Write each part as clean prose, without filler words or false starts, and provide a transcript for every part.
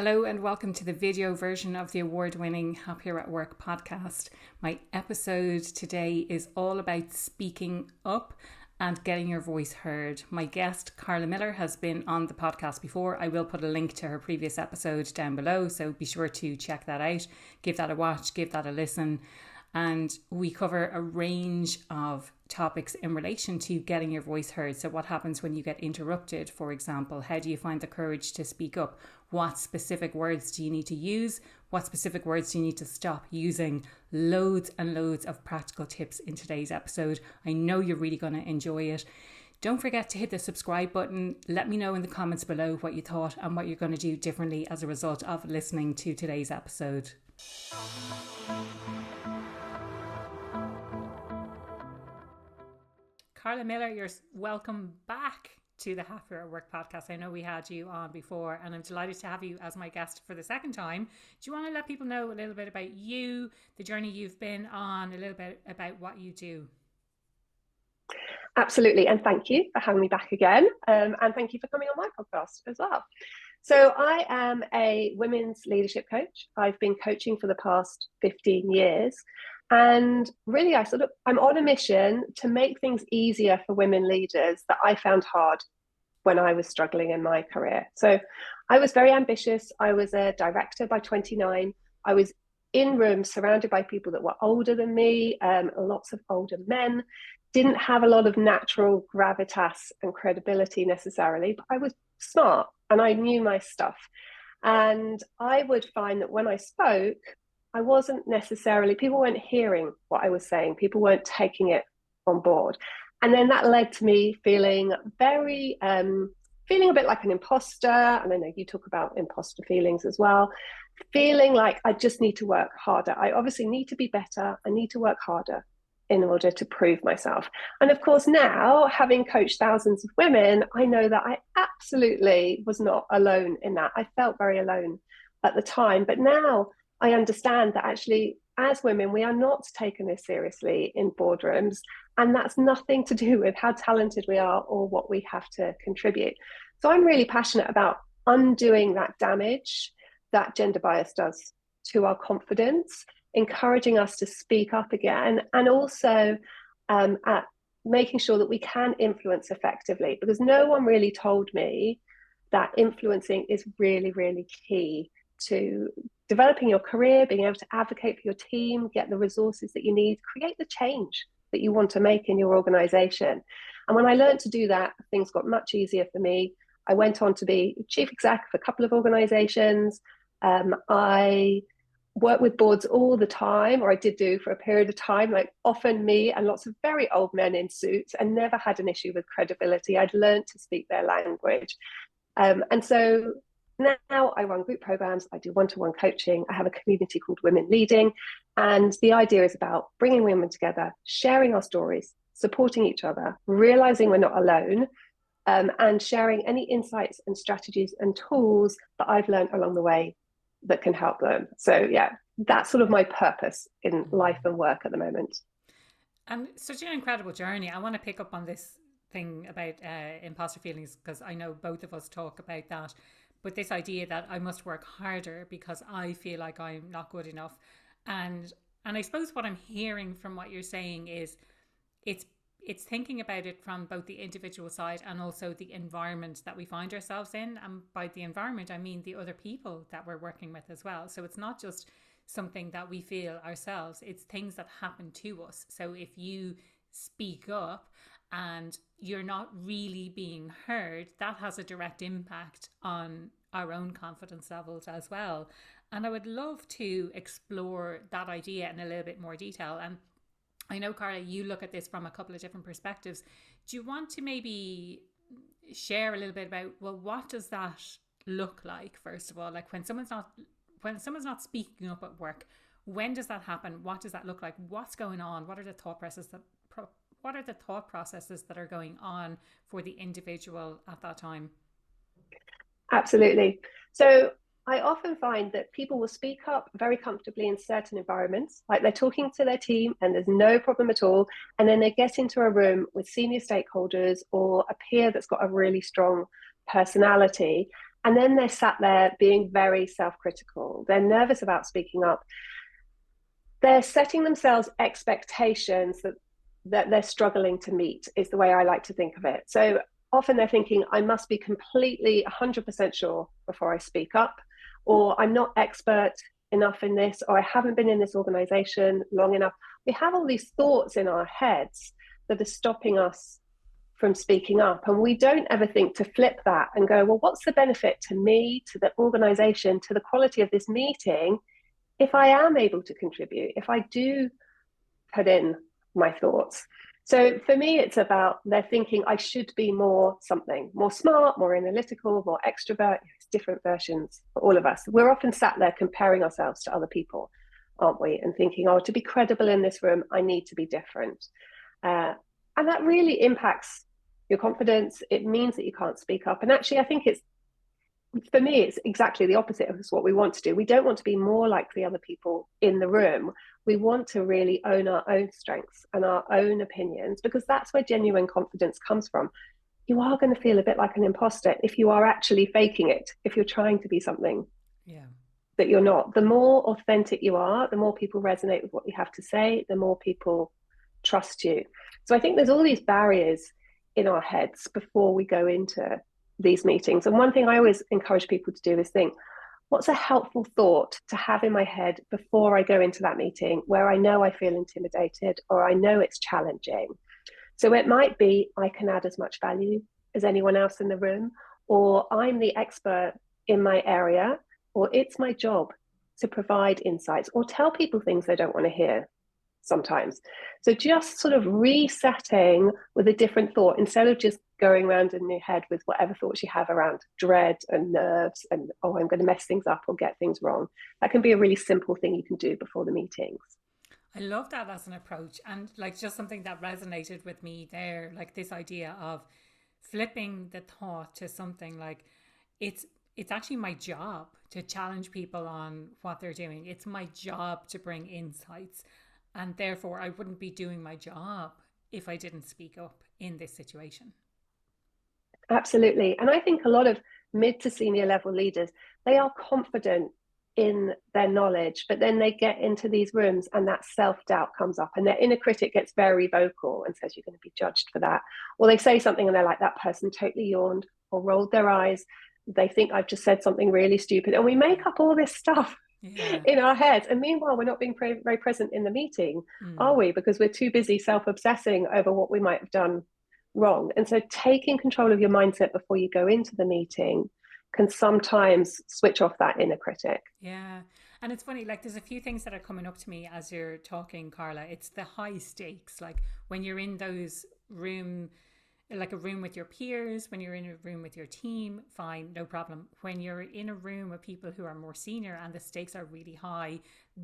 Hello and welcome to the video version of the award-winning Happier at Work podcast. My episode today is all about speaking up and getting your voice heard. My guest, Carla Miller, has been on the podcast before. I will put a link to her previous episode down below, so be sure to check that out. Give that a watch, give that a listen. And we cover a range of topics in relation to getting your voice heard. So what happens when you get interrupted, for example? How do you find the courage to speak up? What specific words do you need to use? What specific words do you need to stop using? Loads and loads of practical tips in today's episode. I know you're really going to enjoy it. Don't forget to hit the subscribe button. Let me know in the comments below what you thought and what you're going to do differently as a result of listening to today's episode. Carla Miller, you're welcome back to the Happier at Work podcast. I know we had you on before and I'm delighted to have you as my guest for the second time. Do you want to let people know a little bit about you, the journey you've been on, a little bit about what you do? Absolutely, and thank you for having me back again, and thank you for coming on my podcast as well. So I am a women's leadership coach. I've been coaching for the past 15 years. And really, I'm on a mission to make things easier for women leaders that I found hard when I was struggling in my career. So I was very ambitious. I was a director by 29. I was in rooms surrounded by people that were older than me, lots of older men, didn't have a lot of natural gravitas and credibility necessarily, but I was smart and I knew my stuff. And I would find that when I spoke, I wasn't necessarily, people weren't hearing what I was saying. People weren't taking it on board. And then that led to me feeling feeling a bit like an imposter. And I know you talk about imposter feelings as well. Feeling like I just need to work harder. I obviously need to be better. I need to work harder in order to prove myself. And of course, now having coached thousands of women, I know that I absolutely was not alone in that. I felt very alone at the time, but now I understand that actually, as women, we are not taken this seriously in boardrooms, and that's nothing to do with how talented we are or what we have to contribute. So I'm really passionate about undoing that damage that gender bias does to our confidence, encouraging us to speak up again, and also at making sure that we can influence effectively, because no one really told me that influencing is really, really key to developing your career, being able to advocate for your team, get the resources that you need, create the change that you want to make in your organization. And when I learned to do that, things got much easier for me. I went on to be chief exec of a couple of organizations. I work with boards all the time, or I did do for a period of time, like often me and lots of very old men in suits, and never had an issue with credibility. I'd learned to speak their language. And so now I run group programs, I do one-to-one coaching, I have a community called Women Leading, and the idea is about bringing women together, sharing our stories, supporting each other, realizing we're not alone, and sharing any insights and strategies and tools that I've learned along the way that can help them. So yeah, that's sort of my purpose in life and work at the moment. And such an incredible journey. I want to pick up on this thing about imposter feelings, because I know both of us talk about that. But this idea that I must work harder because I feel like I'm not good enough. And I suppose what I'm hearing from what you're saying is it's thinking about it from both the individual side and also the environment that we find ourselves in. And by the environment, I mean the other people that we're working with as well. So it's not just something that we feel ourselves, it's things that happen to us. So if you speak up and you're not really being heard, that has a direct impact on our own confidence levels as well. And I would love to explore that idea in a little bit more detail. And I know, Carla, you look at this from a couple of different perspectives. Do you want to maybe share a little bit about, well, what does that look like, first of all? Like when someone's not speaking up at work, when does that happen? What does that look like? What's going on? What are the thought processes that are going on for the individual at that time? Absolutely. So I often find that people will speak up very comfortably in certain environments, like they're talking to their team and there's no problem at all. And then they get into a room with senior stakeholders or a peer that's got a really strong personality. And then they're sat there being very self-critical. They're nervous about speaking up. They're setting themselves expectations that they're struggling to meet, is the way I like to think of it. So often they're thinking, I must be completely 100% sure before I speak up, or I'm not expert enough in this, or I haven't been in this organization long enough. We have all these thoughts in our heads that are stopping us from speaking up. And we don't ever think to flip that and go, well, what's the benefit to me, to the organization, to the quality of this meeting, if I am able to contribute, if I do put in my thoughts? So for me, it's about they're thinking I should be more something, more smart, more analytical, more extrovert. It's different versions for all of us. We're often sat there comparing ourselves to other people, aren't we? And thinking, oh, to be credible in this room, I need to be different. And that really impacts your confidence. It means that you can't speak up. And actually, I think for me, it's exactly the opposite of what we want to do. We don't want to be more like the other people in the room. We want to really own our own strengths and our own opinions, because that's where genuine confidence comes from. You are going to feel a bit like an imposter if you are actually faking it, if you're trying to be something that you're not. The more authentic you are, the more people resonate with what you have to say, the more people trust you. So I think there's all these barriers in our heads before we go into these meetings. And one thing I always encourage people to do is think, what's a helpful thought to have in my head before I go into that meeting where I know I feel intimidated or I know it's challenging? So it might be, I can add as much value as anyone else in the room, or I'm the expert in my area, or it's my job to provide insights or tell people things they don't want to hear sometimes. So just sort of resetting with a different thought instead of just going around in your head with whatever thoughts you have around dread and nerves and, oh, I'm going to mess things up or get things wrong. That can be a really simple thing you can do before the meetings. I love that as an approach, and like just something that resonated with me there, like this idea of flipping the thought to something like it's actually my job to challenge people on what they're doing. It's my job to bring insights, and therefore I wouldn't be doing my job if I didn't speak up in this situation. Absolutely. And I think a lot of mid to senior level leaders, they are confident in their knowledge, but then they get into these rooms and that self-doubt comes up and their inner critic gets very vocal and says, you're going to be judged for that. Or they say something and they're like, that person totally yawned or rolled their eyes. They think I've just said something really stupid. And we make up all this stuff in our heads. And meanwhile, we're not being very present in the meeting, are we? Because we're too busy self-obsessing over what we might have done wrong. And so taking control of your mindset before you go into the meeting can sometimes switch off that inner critic. Yeah. And it's funny, like there's a few things that are coming up to me as you're talking, Carla. It's the high stakes, like when you're in those like a room with your peers, when you're in a room with your team, fine, no problem. When you're in a room with people who are more senior and the stakes are really high,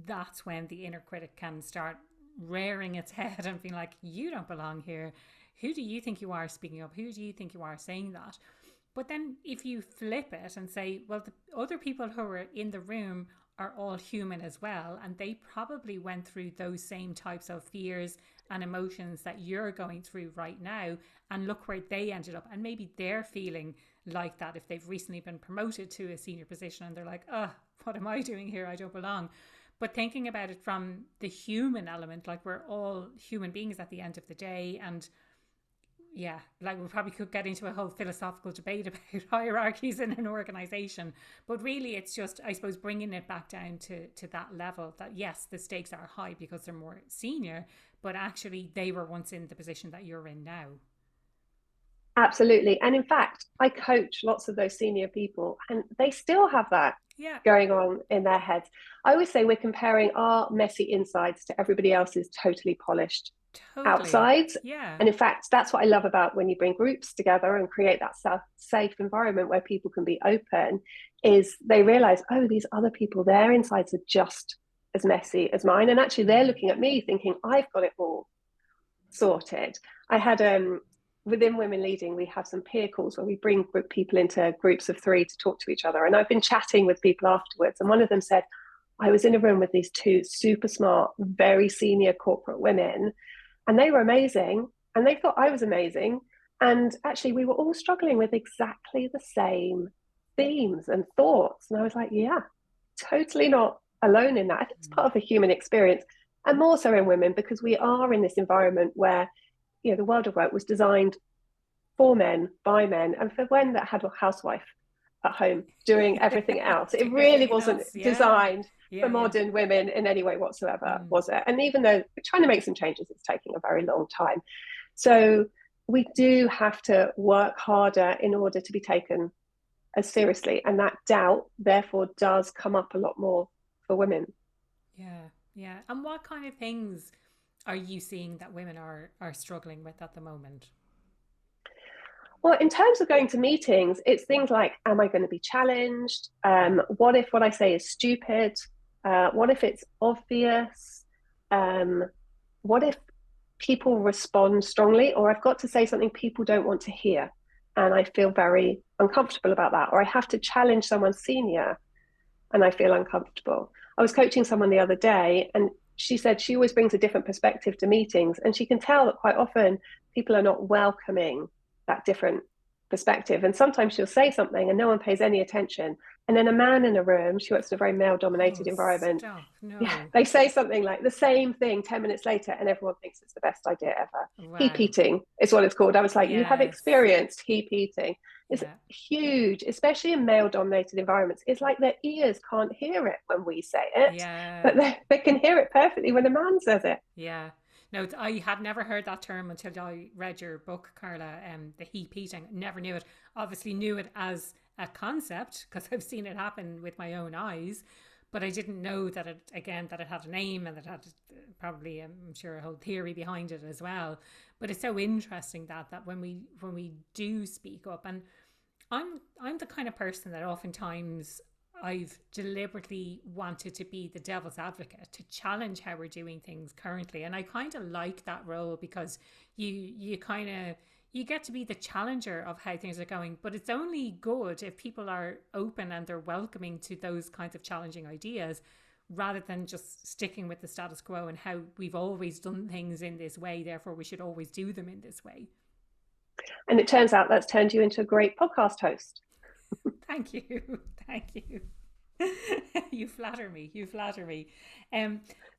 that's when the inner critic can start rearing its head and being like, you don't belong here. Who do you think you are speaking up? Who do you think you are saying that? But then if you flip it and say, well, the other people who are in the room are all human as well, and they probably went through those same types of fears and emotions that you're going through right now, and look where they ended up. And maybe they're feeling like that if they've recently been promoted to a senior position and they're like, oh, what am I doing here? I don't belong. But thinking about it from the human element, like we're all human beings at the end of the day. And yeah, like we probably could get into a whole philosophical debate about hierarchies in an organization, but really it's just, I suppose, bringing it back down to that level that yes, the stakes are high because they're more senior, but actually they were once in the position that you're in now. Absolutely. And in fact, I coach lots of those senior people and they still have that going on in their heads. I always say we're comparing our messy insides to everybody else's totally polished outsides. Yeah. And in fact, that's what I love about when you bring groups together and create that safe environment where people can be open, is they realize, oh, these other people, their insides are just as messy as mine. And actually they're looking at me thinking, I've got it all sorted. I had within Women Leading, we have some peer calls where we bring people into groups of 3 to talk to each other. And I've been chatting with people afterwards. And one of them said, I was in a room with these 2 super smart, very senior corporate women, and they were amazing. And they thought I was amazing. And actually, we were all struggling with exactly the same themes and thoughts. And I was like, yeah, totally not alone in that. I think it's part of the human experience, and more so in women, because we are in this environment where, you know, the world of work was designed for men, by men, and for women that had a housewife at home doing everything else. It really wasn't designed for modern women in any way whatsoever, was it? And even though we're trying to make some changes, it's taking a very long time. So we do have to work harder in order to be taken as seriously. And that doubt, therefore, does come up a lot more for women. Yeah. And what kind of things are you seeing that women are struggling with at the moment? Well, in terms of going to meetings, it's things like, am I going to be challenged? What if what I say is stupid? What if it's obvious? What if people respond strongly, or I've got to say something people don't want to hear, and I feel very uncomfortable about that, or I have to challenge someone senior and I feel uncomfortable. I was coaching someone the other day, and she said she always brings a different perspective to meetings, and she can tell that quite often people are not welcoming that different perspective. And sometimes she'll say something and no one pays any attention. And then a man in a room, she works in a very male dominated environment. Stop. No. Yeah, they say something like the same thing 10 minutes later, and everyone thinks it's the best idea ever. Wow. Heap eating is what it's called. I was like, you have experienced heap eating. It's huge, especially in male dominated environments. It's like their ears can't hear it when we say it, but they can hear it perfectly when a man says it. Yeah. No, I had never heard that term until I read your book, Carla. The heap eating, never knew it. Obviously knew it as a concept because I've seen it happen with my own eyes, but I didn't know that it had a name, and that it had probably, I'm sure, a whole theory behind it as well. But it's so interesting that when we do speak up, and I'm the kind of person that oftentimes I've deliberately wanted to be the devil's advocate, to challenge how we're doing things currently. And I kind of like that role, because you get to be the challenger of how things are going. But it's only good if people are open and they're welcoming to those kinds of challenging ideas, rather than just sticking with the status quo and how we've always done things in this way, therefore we should always do them in this way. And it turns out that's turned you into a great podcast host. Thank you. You flatter me.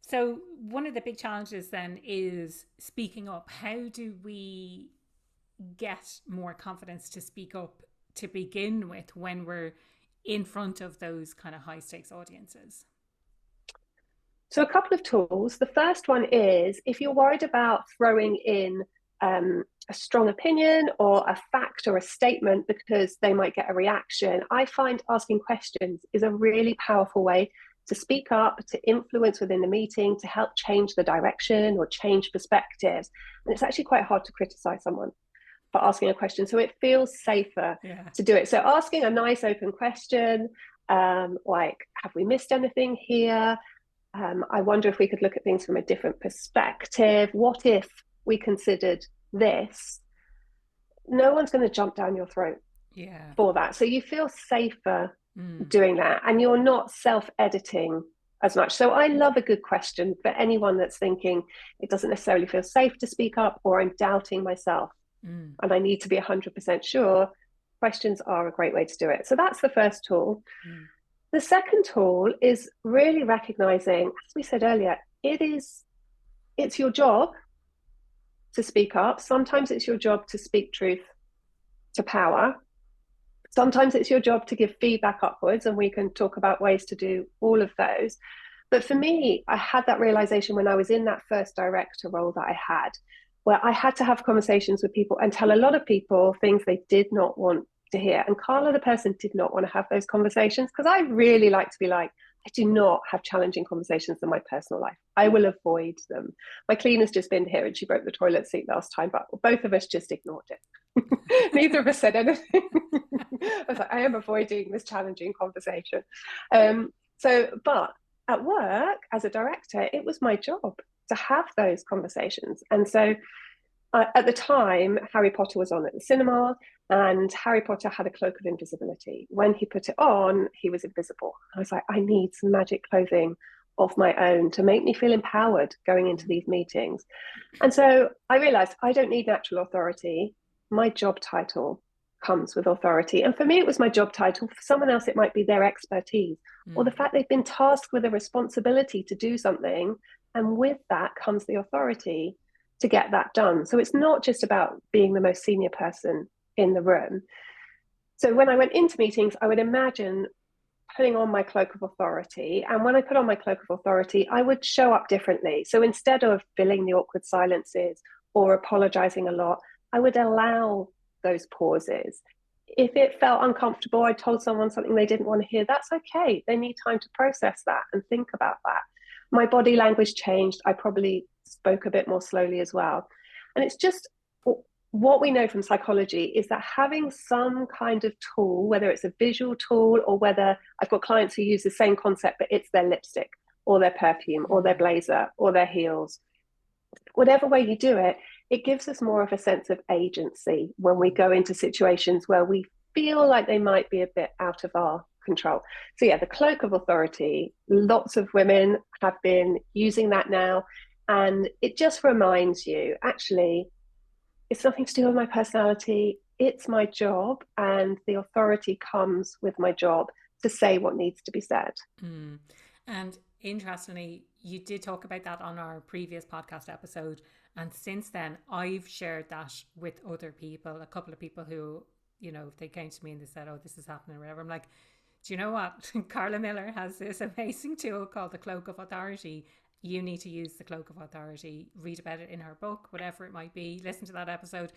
So one of the big challenges then is speaking up. How do we get more confidence to speak up to begin with when we're in front of those kind of high stakes audiences? So a couple of tools. The first one is, if you're worried about throwing in a strong opinion or a fact or a statement because they might get a reaction, I find asking questions is a really powerful way to speak up, to influence within the meeting, to help change the direction or change perspectives. And it's actually quite hard to criticize someone for asking a question, so it feels safer to do it. So asking a nice open question, like, have we missed anything here? I wonder if we could look at things from a different perspective. What if we considered this? No one's going to jump down your throat for that. So you feel safer doing that, and you're not self-editing as much. So I love a good question for anyone that's thinking it doesn't necessarily feel safe to speak up, or I'm doubting myself and I need to be 100% sure. Questions are a great way to do it. So that's the first tool. The second tool is really recognizing, as we said earlier, it's your job to speak up. Sometimes it's your job to speak truth to power. Sometimes it's your job to give feedback upwards, and we can talk about ways to do all of those. But for me, I had that realization when I was in that first director role that I had, where I had to have conversations with people and tell a lot of people things they did not want to hear. And Carla, the person, did not want to have those conversations, because I really like to be like, I do not have challenging conversations in my personal life. I will avoid them. My cleaner's just been here and she broke the toilet seat last time, but both of us just ignored it. Neither of us said anything. I was like, I am avoiding this challenging conversation. But at work, as a director, it was my job to have those conversations. And so at the time, Harry Potter was on at the cinema, and Harry Potter had a cloak of invisibility. When he put it on, he was invisible. I was like, I need some magic clothing of my own to make me feel empowered going into these meetings. And so I realized I don't need natural authority. My job title comes with authority. And for me, it was my job title. For someone else, it might be their expertise or the fact they've been tasked with a responsibility to do something. And with that comes the authority to get that done. So it's not just about being the most senior person in the room. So when I went into meetings, I would imagine putting on my cloak of authority. And when I put on my cloak of authority, I would show up differently. So instead of filling the awkward silences or apologizing a lot, I would allow those pauses. If it felt uncomfortable, I told someone something they didn't want to hear, that's okay. They need time to process that and think about that. My body language changed. I probably spoke a bit more slowly as well. And it's just what we know from psychology is that having some kind of tool, whether it's a visual tool or whether I've got clients who use the same concept, but it's their lipstick or their perfume or their blazer or their heels, whatever way you do it, it gives us more of a sense of agency when we go into situations where we feel like they might be a bit out of our control. So yeah, the cloak of authority, lots of women have been using that now. And it just reminds you, actually, it's nothing to do with my personality. It's my job, and the authority comes with my job to say what needs to be said. And interestingly, you did talk about that on our previous podcast episode. And since then, I've shared that with other people, a couple of people who, you know, they came to me and they said, oh, this is happening or whatever. I'm like, do you know what? Carla Miller has this amazing tool called the Cloak of Authority. You need to use the Cloak of Authority, read about it in her book, whatever it might be, listen to that episode.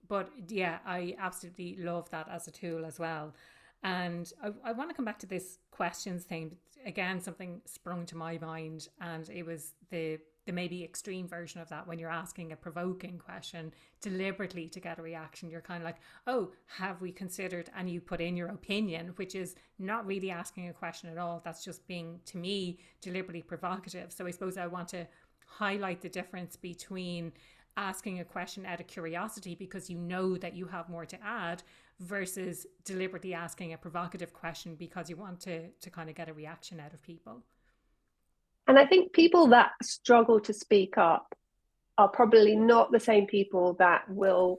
But yeah, I absolutely love that as a tool as well. And I want to come back to this questions thing. Again, something sprung to my mind, and it was the maybe extreme version of that. When you're asking a provoking question deliberately to get a reaction, you're kind of like, oh, have we considered, and you put in your opinion, which is not really asking a question at all. That's just being, to me, deliberately provocative. So I suppose I want to highlight the difference between asking a question out of curiosity because you know that you have more to add versus deliberately asking a provocative question because you want to kind of get a reaction out of people. And I think people that struggle to speak up are probably not the same people that will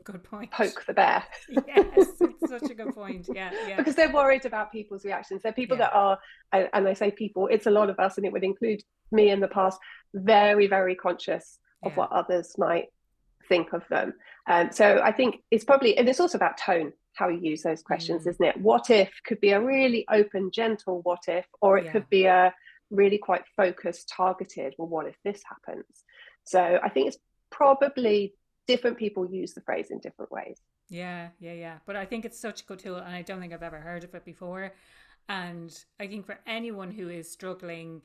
poke the bear. Yes, it's such a good point. Yeah. Because they're worried about people's reactions. They're people that are, and I say people, it's a lot of us, and it would include me in the past, very, very conscious of what others might think of them. So I think it's probably, and it's also about tone, how you use those questions, isn't it? What if could be a really open, gentle what if, or it could be a really quite focused, targeted, well, what if this happens? So I think it's probably different people use the phrase in different ways. Yeah. But I think it's such a good tool, and I don't think I've ever heard of it before. And I think for anyone who is struggling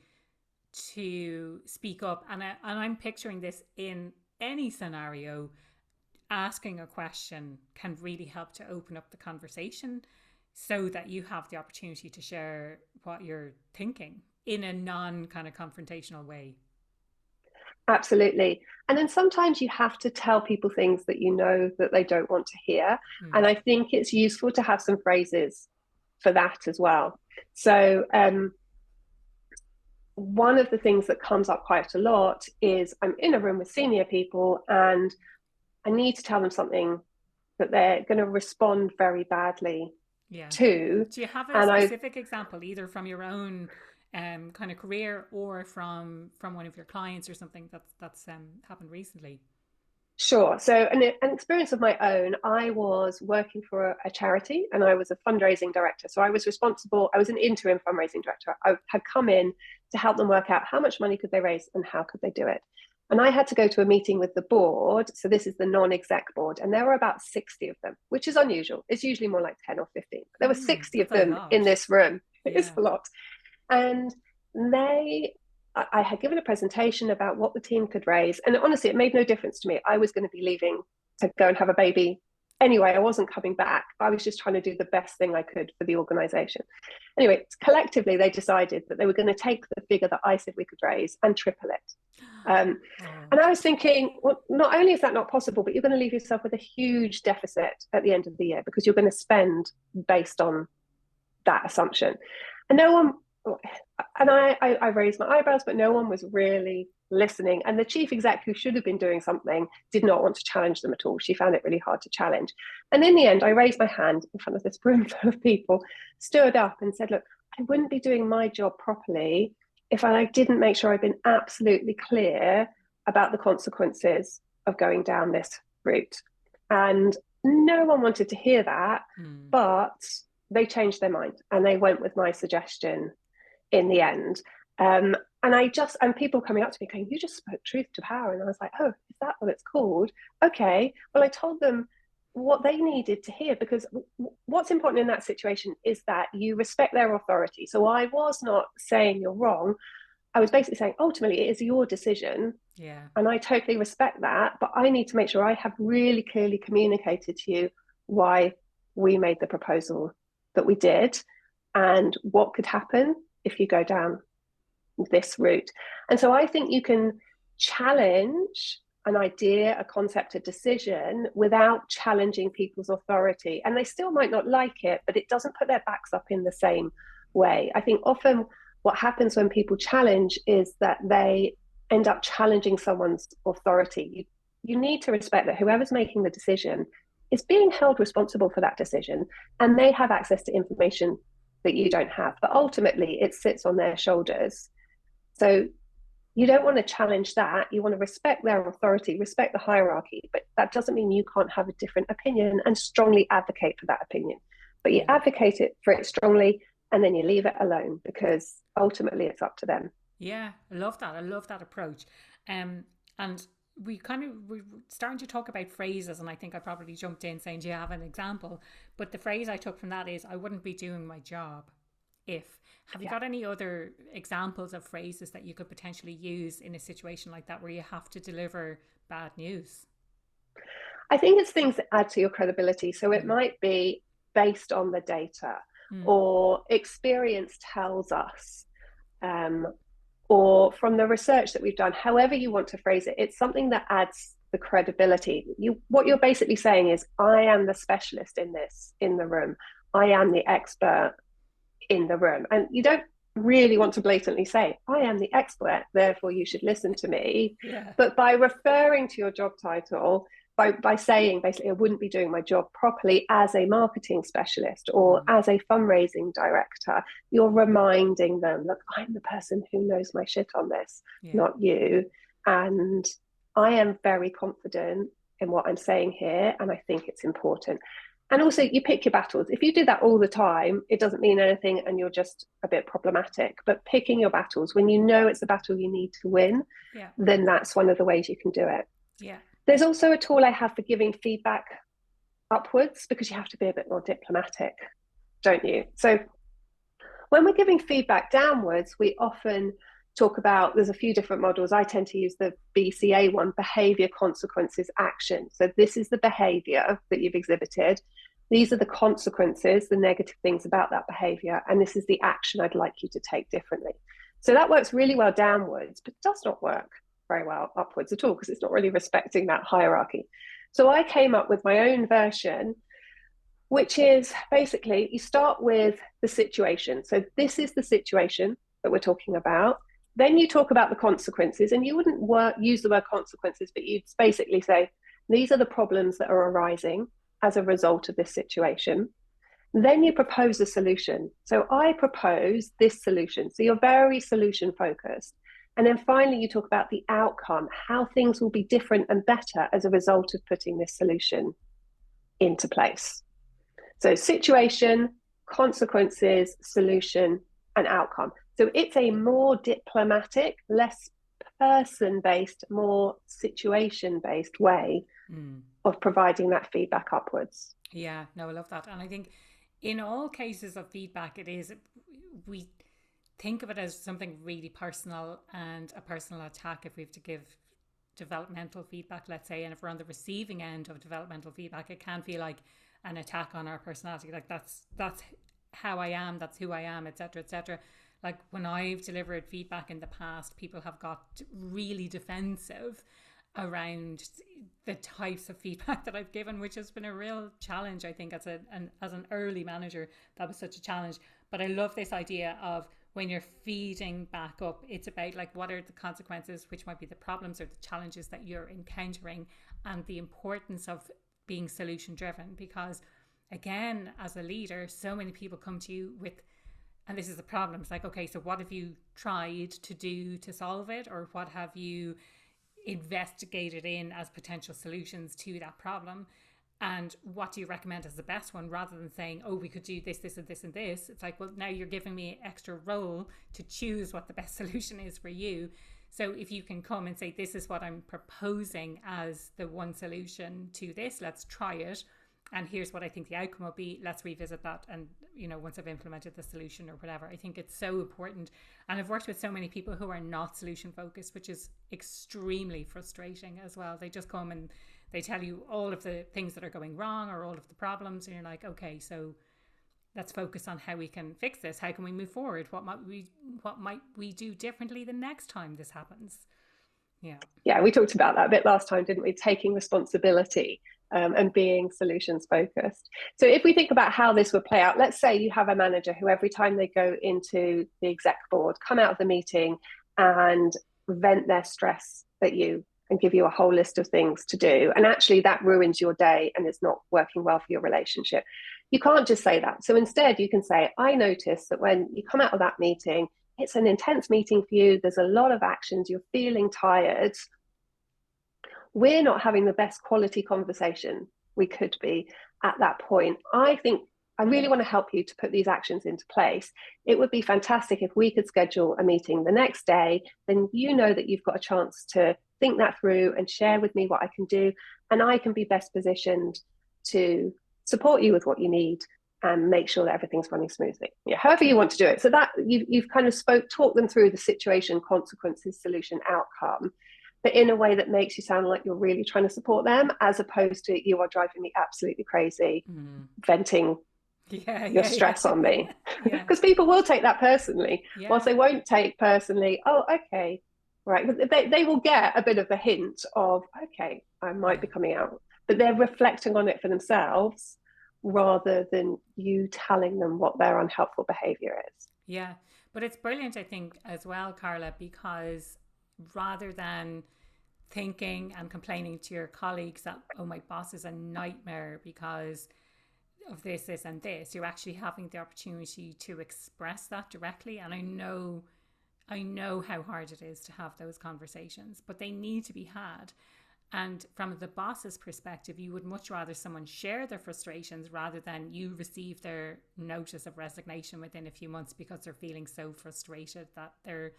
to speak up, and I'm picturing this in any scenario, asking a question can really help to open up the conversation so that you have the opportunity to share what you're thinking in a non kind of confrontational way. Absolutely. And then sometimes you have to tell people things that you know that they don't want to hear. And I think it's useful to have some phrases for that as well. So one of the things that comes up quite a lot is I'm in a room with senior people and I need to tell them something that they're going to respond very badly to. Do you have a specific example, either from your own kind of career or from one of your clients or something that's happened recently? Sure. So an experience of my own, I was working for a charity and I was a fundraising director. So I was an interim fundraising director. I had come in to help them work out how much money could they raise and how could they do it. And I had to go to a meeting with the board. So this is the non-exec board. And there were about 60 of them, which is unusual. It's usually more like 10 or 15. There were 60 of them in this room. It's a lot. And I had given a presentation about what the team could raise. And honestly, it made no difference to me. I was going to be leaving to go and have a baby anyway. I wasn't coming back. I was just trying to do the best thing I could for the organization. Anyway, collectively, they decided that they were going to take the figure that I said we could raise and triple it. And I was thinking, well, not only is that not possible, but you're going to leave yourself with a huge deficit at the end of the year because you're going to spend based on that assumption. And no one, And I raised my eyebrows, but no one was really listening. And the chief exec, who should have been doing something, did not want to challenge them at all. She found it really hard to challenge. And in the end, I raised my hand in front of this room full of people, stood up and said, look, I wouldn't be doing my job properly if I didn't make sure I've been absolutely clear about the consequences of going down this route. And no one wanted to hear that, but they changed their mind and they went with my suggestion in the end. And people coming up to me going, you just spoke truth to power. And I was like, oh, is that what it's called? Okay. Well, I told them what they needed to hear, because what's important in that situation is that you respect their authority. So I was not saying you're wrong. I was basically saying, ultimately, it is your decision. Yeah. And I totally respect that. But I need to make sure I have really clearly communicated to you why we made the proposal that we did and what could happen if you go down this route. And so I think you can challenge an idea, a concept, a decision without challenging people's authority. And they still might not like it, but it doesn't put their backs up in the same way. I think often what happens when people challenge is that they end up challenging someone's authority. You need to respect that whoever's making the decision is being held responsible for that decision, and they have access to information that you don't have. But ultimately, it sits on their shoulders. So you don't want to challenge that. You want to respect their authority, respect the hierarchy, but that doesn't mean you can't have a different opinion and strongly advocate for that opinion. But you advocate it strongly, and then you leave it alone, because ultimately it's up to them. Yeah, I love that. I love that approach. And we're starting to talk about phrases, and I think I probably jumped in saying, do you have an example? But the phrase I took from that is, I wouldn't be doing my job if. Have you got any other examples of phrases that you could potentially use in a situation like that where you have to deliver bad news? I think it's things that add to your credibility. So it might be based on the data, or experience tells us, or from the research that we've done. However you want to phrase it, it's something that adds the credibility. What you're basically saying is, I am the specialist in this in the room. I am the expert in the room. And you don't really want to blatantly say, I am the expert, therefore you should listen to me. Yeah. But by referring to your job title, by saying basically, I wouldn't be doing my job properly as a marketing specialist or as a fundraising director, you're reminding them, look, I'm the person who knows my shit on this, not you. And I am very confident in what I'm saying here, and I think it's important. And also, you pick your battles. If you do that all the time, it doesn't mean anything and you're just a bit problematic. But picking your battles, when you know it's a battle you need to win, then that's one of the ways you can do it. Yeah. There's also a tool I have for giving feedback upwards, because you have to be a bit more diplomatic, don't you? So when we're giving feedback downwards, we often talk about, there's a few different models. I tend to use the BCA one, behavior, consequences, action. So this is the behavior that you've exhibited. These are the consequences, the negative things about that behavior. And this is the action I'd like you to take differently. So that works really well downwards, but does not work very well upwards at all, because it's not really respecting that hierarchy. So I came up with my own version, which is basically, you start with the situation. So this is the situation that we're talking about. Then you talk about the consequences, and you wouldn't use the word consequences, but you'd basically say, these are the problems that are arising as a result of this situation. Then you propose a solution. So I propose this solution. So you're very solution focused. And then finally, you talk about the outcome, how things will be different and better as a result of putting this solution into place. So situation, consequences, solution, and outcome. So it's a more diplomatic, less person-based, more situation-based way of providing that feedback upwards. Yeah, no, I love that. And I think in all cases of feedback, we think of it as something really personal and a personal attack if we have to give developmental feedback, let's say. And if we're on the receiving end of developmental feedback, it can feel like an attack on our personality. Like that's how I am, that's who I am, etc., etc. Like when I've delivered feedback in the past, people have got really defensive around the types of feedback that I've given, which has been a real challenge. I think as an early manager, that was such a challenge. But I love this idea of when you're feeding back up, it's about like what are the consequences, which might be the problems or the challenges that you're encountering, and the importance of being solution driven. Because again, as a leader, so many people come to you with, and this is the problem, it's like, okay, so what have you tried to do to solve it, or what have you investigated in as potential solutions to that problem, and what do you recommend as the best one, rather than saying, oh, we could do this, this and this and this. It's like, well, now you're giving me an extra role to choose what the best solution is for you. So if you can come and say, this is what I'm proposing as the one solution to this, let's try it, and here's what I think the outcome will be, let's revisit that, and once I've implemented the solution or whatever. I think it's so important. And I've worked with so many people who are not solution focused, which is extremely frustrating as well. They just come and they tell you all of the things that are going wrong or all of the problems, and you're like, okay, so let's focus on how we can fix this. How can we move forward? What might we do differently the next time this happens? Yeah, we talked about that a bit last time, didn't we? Taking responsibility and being solutions focused. So if we think about how this would play out, let's say you have a manager who every time they go into the exec board, come out of the meeting and vent their stress at you and give you a whole list of things to do. And actually that ruins your day and it's not working well for your relationship. You can't just say that. So instead you can say, I notice that when you come out of that meeting, it's an intense meeting for you. There's a lot of actions. You're feeling tired. We're not having the best quality conversation we could be at that point. I think I really want to help you to put these actions into place. It would be fantastic if we could schedule a meeting the next day. Then you know that you've got a chance to think that through and share with me what I can do. And I can be best positioned to support you with what you need and make sure that everything's running smoothly. Yeah, however you want to do it. So that you've kind of talked them through the situation, consequences, solution, outcome, but in a way that makes you sound like you're really trying to support them, as opposed to you are driving me absolutely crazy, venting your stress on me. Because people will take that personally, whilst they won't take personally, oh, okay, right. They will get a bit of a hint of, okay, I might be coming out, but they're reflecting on it for themselves rather than you telling them what their unhelpful behavior is. Yeah, but it's brilliant, I think, as well, Carla, because rather than thinking and complaining to your colleagues that, oh, my boss is a nightmare because of this, this, and this, you're actually having the opportunity to express that directly. And I know how hard it is to have those conversations, but they need to be had. And from the boss's perspective, you would much rather someone share their frustrations rather than you receive their notice of resignation within a few months because they're feeling so frustrated that their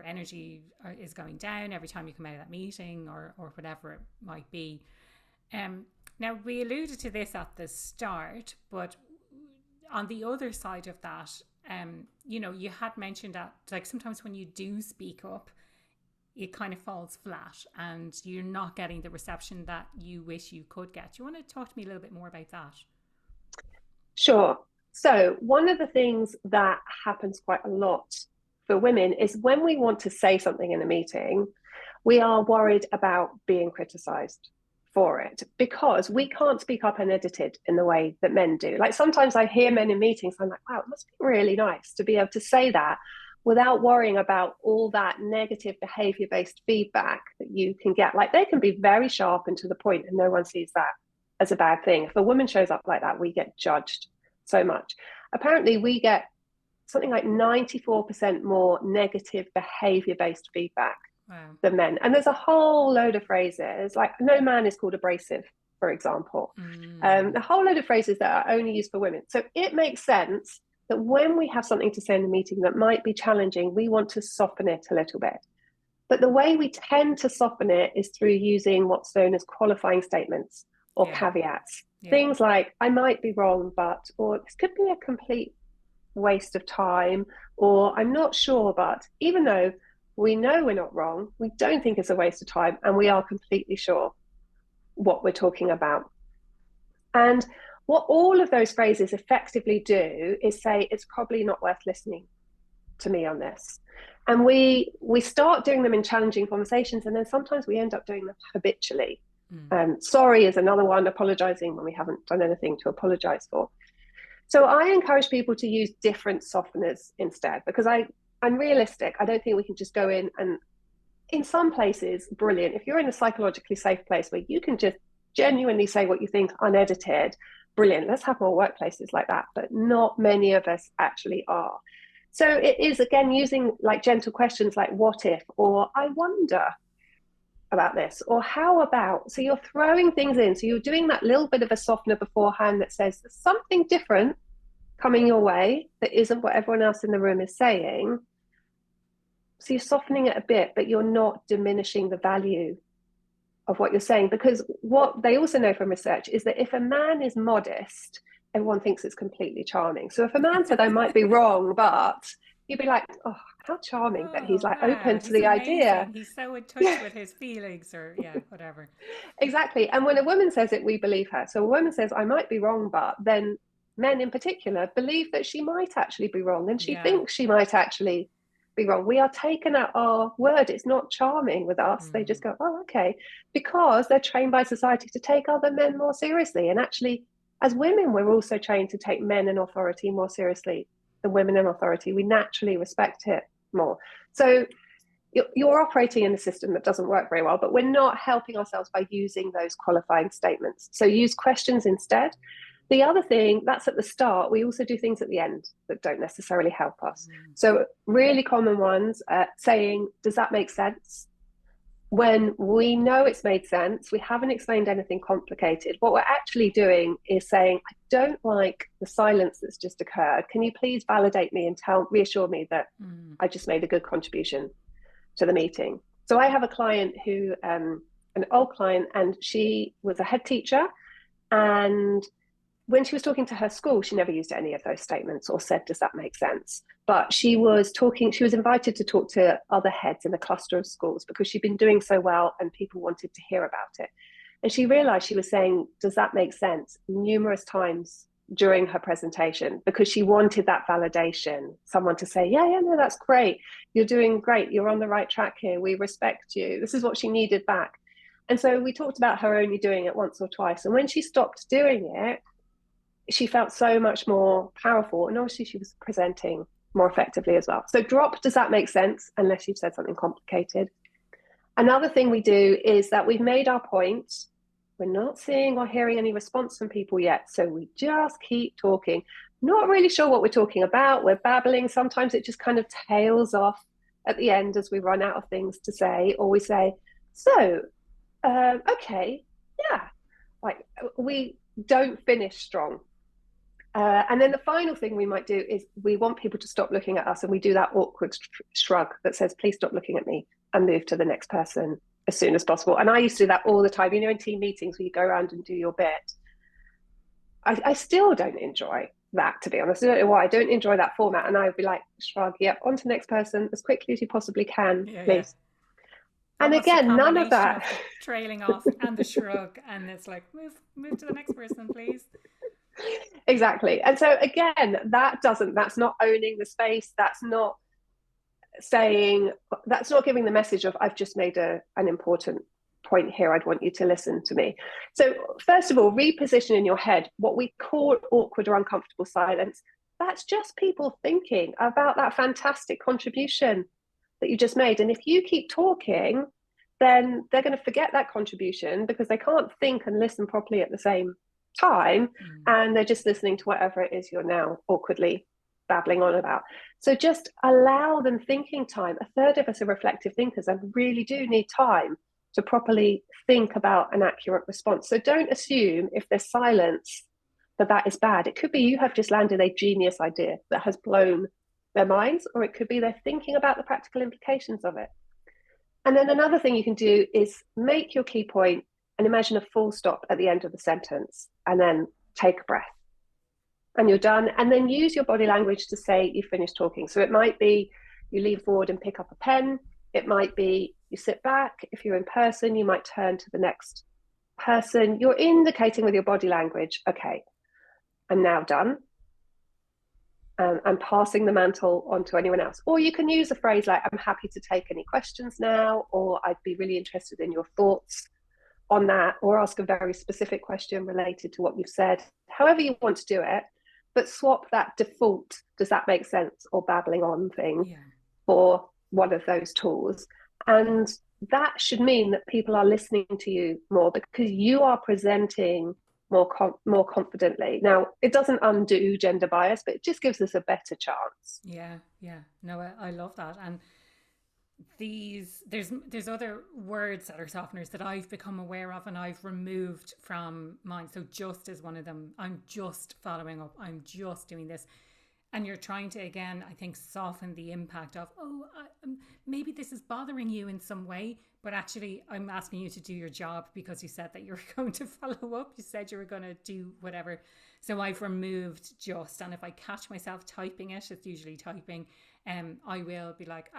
energy is going down every time you come out of that meeting or whatever it might be. Now, we alluded to this at the start, but on the other side of that, you had mentioned that, like, sometimes when you do speak up, it kind of falls flat and you're not getting the reception that you wish you could get. Do you want to talk to me a little bit more about that? Sure. So one of the things that happens quite a lot for women is when we want to say something in a meeting, we are worried about being criticized for it because we can't speak up unedited in the way that men do. Like sometimes I hear men in meetings, I'm like, wow, it must be really nice to be able to say that without worrying about all that negative behavior-based feedback that you can get. Like they can be very sharp and to the point and no one sees that as a bad thing. If a woman shows up like that, we get judged so much. Apparently we get something like 94% more negative behavior-based feedback than men. And there's a whole load of phrases, like no man is called abrasive, for example. A whole load of phrases that are only used for women. So it makes sense that when we have something to say in a meeting that might be challenging, we want to soften it a little bit. But the way we tend to soften it is through using what's known as qualifying statements or caveats. Things like, I might be wrong, but, or this could be a complete waste of time, or I'm not sure, but, even though we know we're not wrong, we don't think it's a waste of time, and we are completely sure what we're talking about. And what all of those phrases effectively do is say, it's probably not worth listening to me on this. And we start doing them in challenging conversations, and then sometimes we end up doing them habitually. Sorry is another one, apologizing when we haven't done anything to apologize for. So I encourage people to use different softeners instead, because I'm realistic. I don't think we can just go in some places, brilliant. If you're in a psychologically safe place where you can just genuinely say what you think unedited, brilliant. Let's have more workplaces like that. But not many of us actually are. So it is, again, using like gentle questions like what if, or I wonder about this, or how about. So you're throwing things in. So you're doing that little bit of a softener beforehand that says there's something different coming your way that isn't what everyone else in the room is saying. So you're softening it a bit, but you're not diminishing the value of what you're saying. Because what they also know from research is that if a man is modest, everyone thinks it's completely charming. So if a man said, I might be wrong, but you'd be like, oh, how charming that he's like open to he's the amazing. idea. He's so in touch with his feelings, or whatever. Exactly. And when a woman says it, we believe her. So a woman says, I might be wrong, but then men in particular believe that she might actually be wrong, and she thinks she might actually be wrong. We are taken at our word. It's not charming with us. They just go, oh, okay, because they're trained by society to take other men more seriously. And actually, as women, we're also trained to take men in authority more seriously than women in authority. We naturally respect it more. So you're operating in a system that doesn't work very well, but we're not helping ourselves by using those qualifying statements. So use questions instead. The other thing, that's at the start. We also do things at the end that don't necessarily help us. So really common ones, saying, does that make sense? When we know it's made sense, we haven't explained anything complicated. What we're actually doing is saying, I don't like the silence that's just occurred. Can you please validate me and reassure me that I just made a good contribution to the meeting? So I have a client who, an old client, and she was a head teacher, and when she was talking to her school, she never used any of those statements or said, does that make sense? But she was invited to talk to other heads in a cluster of schools because she'd been doing so well and people wanted to hear about it. And she realized she was saying, does that make sense? Numerous times during her presentation, because she wanted that validation, someone to say, yeah, no, that's great. You're doing great. You're on the right track here. We respect you. This is what she needed back. And so we talked about her only doing it once or twice. And when she stopped doing it, she felt so much more powerful. And obviously she was presenting more effectively as well. So drop, does that make sense? Unless you've said something complicated. Another thing we do is that we've made our point. We're not seeing or hearing any response from people yet. So we just keep talking. Not really sure what we're talking about. We're babbling. Sometimes it just kind of tails off at the end as we run out of things to say, or we say, so, okay, yeah. Like, we don't finish strong. And then the final thing we might do is we want people to stop looking at us, and we do that awkward shrug that says, please stop looking at me, and move to the next person as soon as possible. And I used to do that all the time. You know, in team meetings where you go around and do your bit. I still don't enjoy that, to be honest. I don't know why. I don't enjoy that format. And I would be like, shrug, yep, on to the next person as quickly as you possibly can, please. Yeah. And again, none of that. Of trailing off and the shrug, and it's like, move to the next person, please. Exactly. And so again, that's not owning the space. That's not giving the message of, I've just made an important point here. I'd want you to listen to me. So first of all, reposition in your head what we call awkward or uncomfortable silence. That's just people thinking about that fantastic contribution that you just made. And if you keep talking, then they're going to forget that contribution because they can't think and listen properly at the same time, and they're just listening to whatever it is you're now awkwardly babbling on about. So just allow them thinking time. A third of us are reflective thinkers and really do need time to properly think about an accurate response. So don't assume if there's silence that is bad. It could be you have just landed a genius idea that has blown their minds, or it could be they're thinking about the practical implications of it. And then another thing you can do is make your key point and imagine a full stop at the end of the sentence, and then take a breath. And you're done. And then use your body language to say you finished talking. So it might be you lean forward and pick up a pen. It might be you sit back. If you're in person, you might turn to the next person. You're indicating with your body language, okay, I'm now done. I'm passing the mantle on to anyone else. Or you can use a phrase like, I'm happy to take any questions now, or I'd be really interested in your thoughts on that, or ask a very specific question related to what you've said, however you want to do it. but swap that default, does that make sense, or babbling on thing Yeah. for one of those tools. And that should mean that people are listening to you more because you are presenting more confidently. Now, it doesn't undo gender bias, but it just gives us a better chance. Yeah. Yeah. No, I love that. And there's other words that are softeners that I've become aware of and I've removed from mine. So just is one of them. I'm just following up. I'm just doing this. And you're trying to, again, I think, soften the impact of, maybe this is bothering you in some way, but actually I'm asking you to do your job because you said that you were going to follow up. You said you were going to do whatever. So I've removed just, and if I catch myself typing it, it's usually typing, I will be like,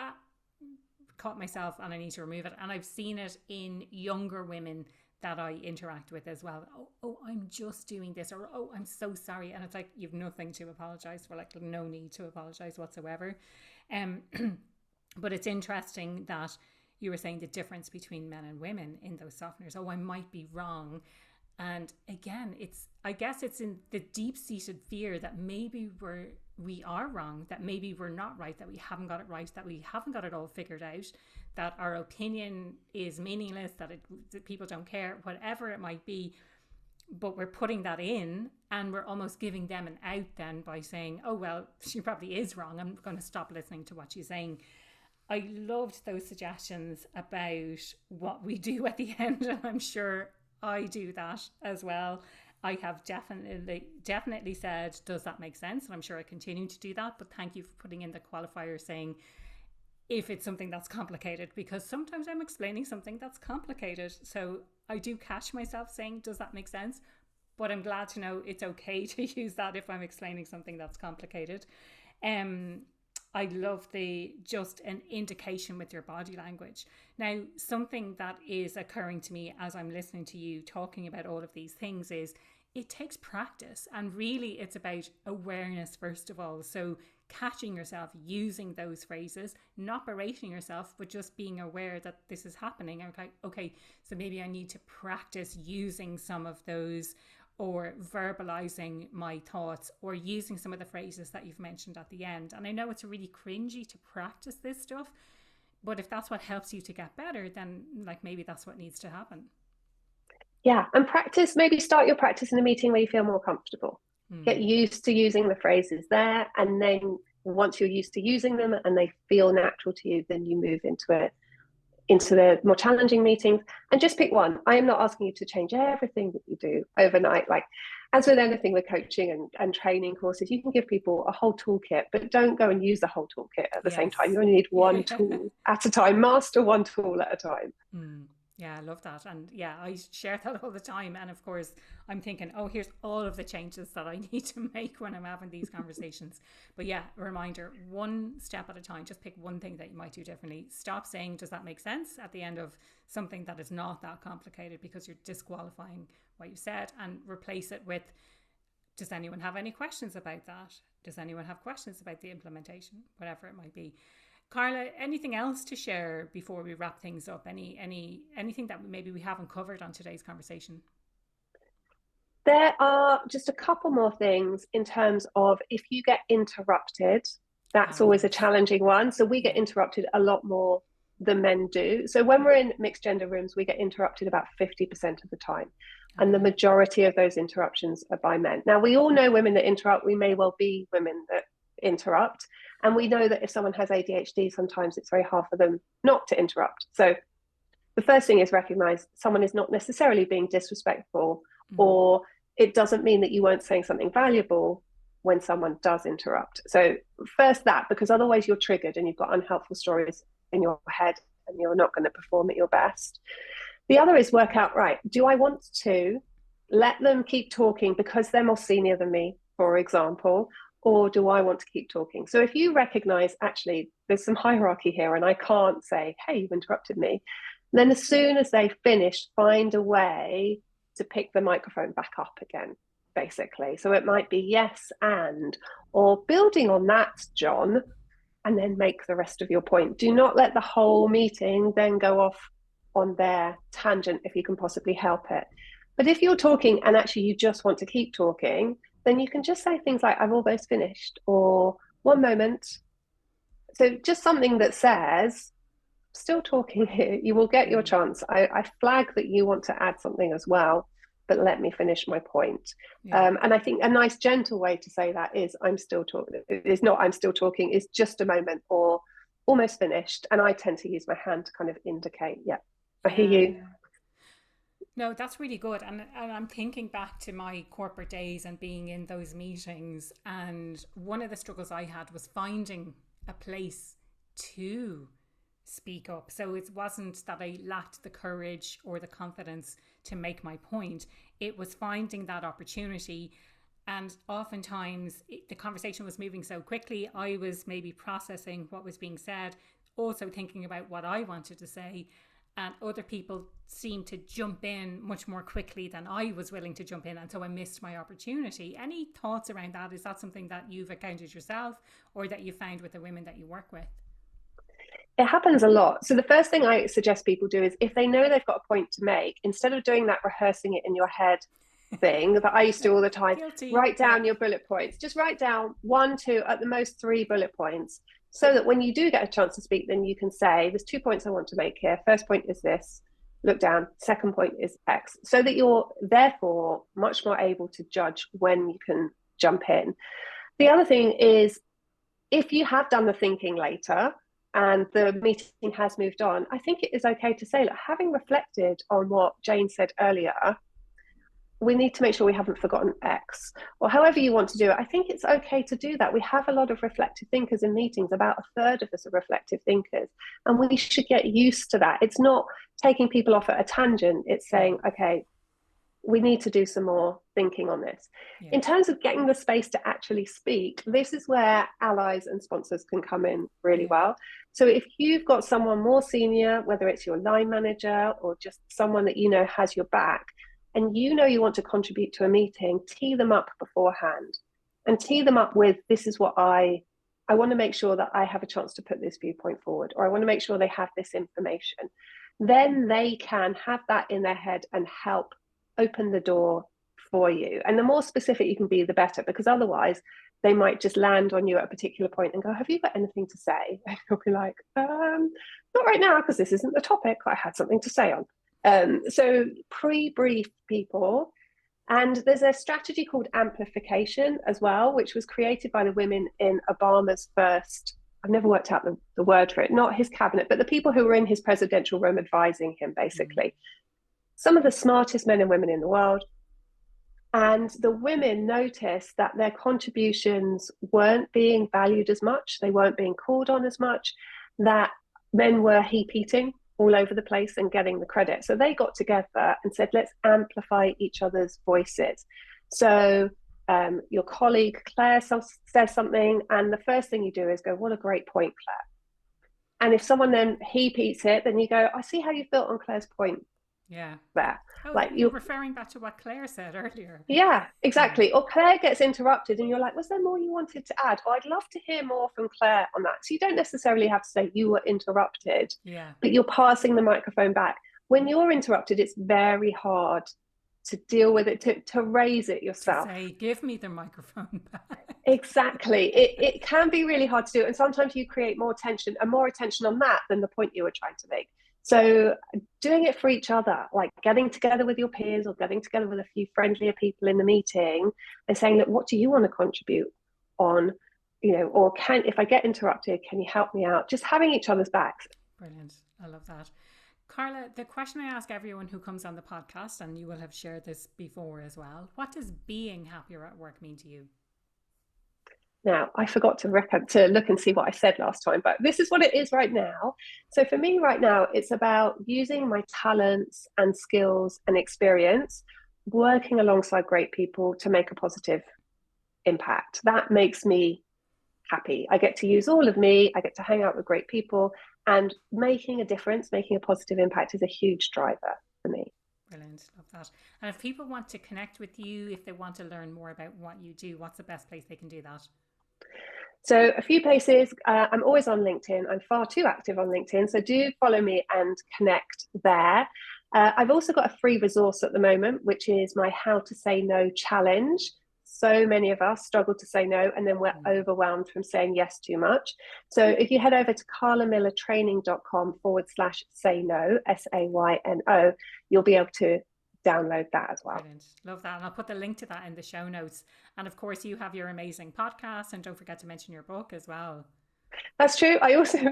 caught myself and I need to remove it. And I've seen it in younger women that I interact with as well. I'm just doing this, or I'm so sorry. And it's like, you've nothing to apologize for, like no need to apologize whatsoever. But it's interesting that you were saying the difference between men and women in those softeners. I might be wrong. And again, I guess it's in the deep-seated fear that maybe we are wrong, that maybe we're not right, that we haven't got it right, that we haven't got it all figured out, that our opinion is meaningless, that people don't care, whatever it might be. But we're putting that in and we're almost giving them an out then by saying, oh, well, she probably is wrong. I'm going to stop listening to what she's saying. I loved those suggestions about what we do at the end, and I'm sure I do that as well. I have definitely said, does that make sense? And I'm sure I continue to do that. But thank you for putting in the qualifier saying, if it's something that's complicated, because sometimes I'm explaining something that's complicated. So I do catch myself saying, does that make sense? But I'm glad to know it's okay to use that if I'm explaining something that's complicated. I love just an indication with your body language. Now, something that is occurring to me as I'm listening to you talking about all of these things is it takes practice, and really it's about awareness first of all. So catching yourself using those phrases, not berating yourself, but just being aware that this is happening. Okay, so maybe I need to practice using some of those, or verbalizing my thoughts, or using some of the phrases that you've mentioned at the end. And I know it's really cringy to practice this stuff, but if that's what helps you to get better, then like maybe that's what needs to happen. Yeah, and practice, maybe start your practice in a meeting where you feel more comfortable. Get used to using the phrases there, and then once you're used to using them and they feel natural to you, then you move into the more challenging meetings, and just pick one. I am not asking you to change everything that you do overnight. Like, as with anything with coaching and training courses, you can give people a whole toolkit, but don't go and use the whole toolkit at the same time. You only need one tool at a time. Master one tool at a time. Yeah, I love that. And yeah, I share that all the time. And of course, I'm thinking, here's all of the changes that I need to make when I'm having these conversations. But yeah, a reminder, one step at a time. Just pick one thing that you might do differently. Stop saying, does that make sense, at the end of something that is not that complicated, because you're disqualifying what you said, and replace it with, does anyone have any questions about that? Does anyone have questions about the implementation? Whatever it might be. Carla, anything else to share before we wrap things up? Anything that maybe we haven't covered on today's conversation? There are just a couple more things in terms of, if you get interrupted, that's always a challenging one. So we get interrupted a lot more than men do. So when we're in mixed gender rooms, we get interrupted about 50% of the time. And the majority of those interruptions are by men. Now, we all know women that interrupt. We may well be women that interrupt. And we know that if someone has ADHD, sometimes it's very hard for them not to interrupt. So the first thing is recognize someone is not necessarily being disrespectful, or it doesn't mean that you weren't saying something valuable when someone does interrupt. So first that, because otherwise you're triggered and you've got unhelpful stories in your head and you're not going to perform at your best. The other is work out, right, do I want to let them keep talking because they're more senior than me, for example, or do I want to keep talking? So if you recognize, actually, there's some hierarchy here and I can't say, hey, you've interrupted me, then as soon as they finish, find a way to pick the microphone back up again, basically. So it might be yes, or building on that, John, and then make the rest of your point. Do not let the whole meeting then go off on their tangent if you can possibly help it. But if you're talking and actually you just want to keep talking, then you can just say things like, I've almost finished, or one moment. So just something that says, still talking here, you will get your chance. I flag that you want to add something as well, but let me finish my point. And I think a nice gentle way to say that is, I'm still talking. It's not I'm still talking, it's just a moment, or almost finished. And I tend to use my hand to kind of indicate, I hear you. No, that's really good. And I'm thinking back to my corporate days and being in those meetings. And one of the struggles I had was finding a place to speak up. So it wasn't that I lacked the courage or the confidence to make my point. It was finding that opportunity. And oftentimes the conversation was moving so quickly, I was maybe processing what was being said, also thinking about what I wanted to say. And other people seemed to jump in much more quickly than I was willing to jump in. And so I missed my opportunity. Any thoughts around that? Is that something that you've encountered yourself or that you found with the women that you work with? It happens a lot. So the first thing I suggest people do is, if they know they've got a point to make, instead of doing that rehearsing it in your head thing that I used to do all the time, write down your bullet points. Just write down 1, 2, at the most 3 bullet points, so that when you do get a chance to speak, then you can say, there's 2 points I want to make here. First point is this, look down. Second point is X, so that you're therefore much more able to judge when you can jump in. The other thing is, if you have done the thinking later and the meeting has moved on, I think it is okay to say, look, having reflected on what Jane said earlier, we need to make sure we haven't forgotten X, or however you want to do it. I think it's okay to do that. We have a lot of reflective thinkers in meetings. About a third of us are reflective thinkers, and we should get used to that. It's not taking people off at a tangent. It's saying, okay, we need to do some more thinking on this. In terms of getting the space to actually speak, this is where allies and sponsors can come in really well. So if you've got someone more senior, whether it's your line manager or just someone that you know has your back, and you know you want to contribute to a meeting, tee them up beforehand, and tee them up with, this is what I want to make sure that I have a chance to put this viewpoint forward, or I want to make sure they have this information. Then they can have that in their head and help open the door for you. And the more specific you can be, the better, because otherwise they might just land on you at a particular point and go, have you got anything to say? And you'll be like, not right now, because this isn't the topic I had something to say on. So pre-brief people. And there's a strategy called amplification as well, which was created by the women in Obama's first, I've never worked out the word for it, not his cabinet, but the people who were in his presidential room advising him, basically. Some of the smartest men and women in the world. And the women noticed that their contributions weren't being valued as much. They weren't being called on as much, that men were heap eating all over the place and getting the credit. So they got together and said, let's amplify each other's voices. So your colleague Claire says something, and the first thing you do is go, what a great point, Claire. And if someone then heap eats it, then you go, I see how you've built on Claire's point. There. Oh, like you're referring back to what Claire said earlier. Yeah, exactly. Or Claire gets interrupted and you're like, was there more you wanted to add? Oh, I'd love to hear more from Claire on that. So you don't necessarily have to say you were interrupted, but you're passing the microphone back. When you're interrupted, it's very hard to deal with it, to raise it yourself. To say, give me the microphone back. Exactly. It can be really hard to do. And sometimes you create more tension and more attention on that than the point you were trying to make. So doing it for each other, like getting together with your peers or getting together with a few friendlier people in the meeting and saying, look, what do you want to contribute on? You know, or if I get interrupted, can you help me out? Just having each other's backs. Brilliant. I love that. Carla, the question I ask everyone who comes on the podcast, and you will have shared this before as well, what does being happier at work mean to you? Now, I forgot to look and see what I said last time, but this is what it is right now. So for me right now, it's about using my talents and skills and experience, working alongside great people to make a positive impact. That makes me happy. I get to use all of me. I get to hang out with great people, and making a difference, making a positive impact is a huge driver for me. Brilliant. Love that. And if people want to connect with you, if they want to learn more about what you do, what's the best place they can do that? So a few places. I'm always on LinkedIn. I'm far too active on LinkedIn, so do follow me and connect there. I've also got a free resource at the moment, which is my How to Say No challenge. so many of us struggle to say no, and then we're overwhelmed from saying yes too much. So if you head over to carlamillertraining.com/say no, SAYNO, you'll be able to download that as well. Brilliant. Love that. And I'll put the link to that in the show notes. And of course, you have your amazing podcast, and don't forget to mention your book as well. That's true.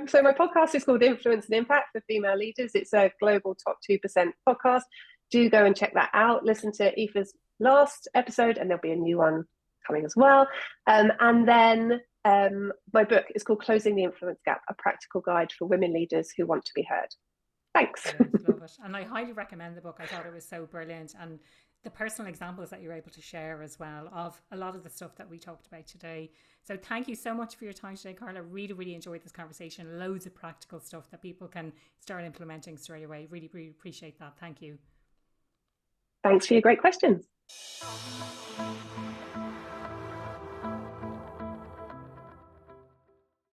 So my podcast is called Influence and Impact for Female Leaders. It's a global top 2% podcast. Do go and check that out. Listen to Aoife's last episode, and there'll be a new one coming as well. And then my book is called Closing the Influence Gap, a practical guide for women leaders who want to be heard. Thanks. Love it. And I highly recommend the book. I thought it was so brilliant. And the personal examples that you're able to share as well of a lot of the stuff that we talked about today. So thank you so much for your time today, Carla. Really, really enjoyed this conversation. Loads of practical stuff that people can start implementing straight away. Really, really appreciate that. Thank you. Thanks for your great questions.